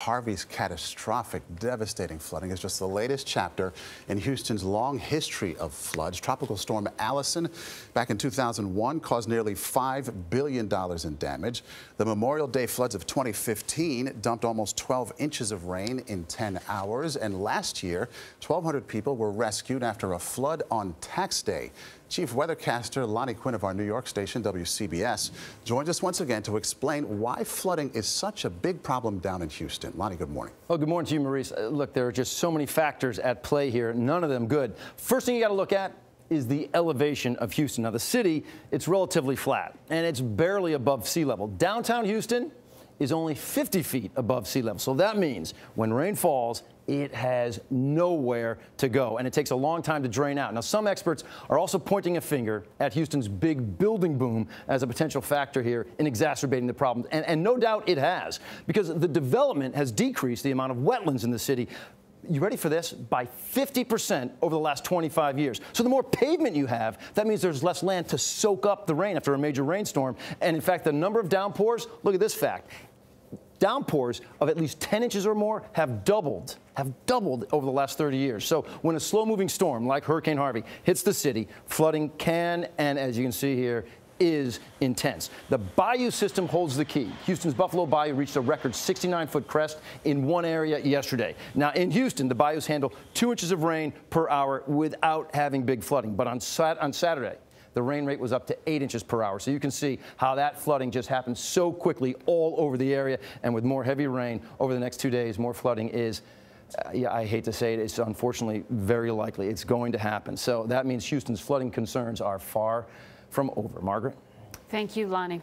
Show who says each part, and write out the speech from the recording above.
Speaker 1: Harvey's catastrophic, devastating flooding is just the latest chapter in Houston's long history of floods. Tropical storm Allison back in 2001 caused nearly $5 billion in damage. The Memorial Day floods of 2015 dumped almost 12 inches of rain in 10 hours. And last year, 1,200 people were rescued after a flood on tax day. Chief weathercaster Lonnie Quinn of our New York station, WCBS, joins us once again to explain why flooding is such a big problem down in Houston. Lonnie, good morning.
Speaker 2: Well, good morning to you, Maurice. Look, there are just so many factors at play here, none of them good. First thing you got to look at is the elevation of Houston. Now, the city, it's relatively flat, and it's barely above sea level. Downtown Houston is only 50 feet above sea level. So that means when rain falls, it has nowhere to go, and it takes a long time to drain out. Now, some experts are also pointing a finger at Houston's big building boom as a potential factor here in exacerbating the problem. And no doubt it has, because the development has decreased the amount of wetlands in the city. You ready for this? By 50% over the last 25 years. So the more pavement you have, that means there's less land to soak up the rain after a major rainstorm. And in fact, the number of downpours, look at this fact. Downpours of at least 10 inches or more have doubled over the last 30 years. So when a slow-moving storm like Hurricane Harvey hits the city, flooding can, and as you can see here, is intense. The bayou system holds the key. Houston's Buffalo Bayou reached a record 69-foot crest in one area yesterday. Now, in Houston, the bayous handle 2 inches of rain per hour without having big flooding. But on Saturday, the rain rate was up to 8 inches per hour. So you can see how that flooding just happened so quickly all over the area. And with more heavy rain over the next 2 days, more flooding is, yeah, I hate to say it, it's unfortunately very likely. It's going to happen. So that means Houston's flooding concerns are far from over. Margaret?
Speaker 3: Thank you, Lonnie.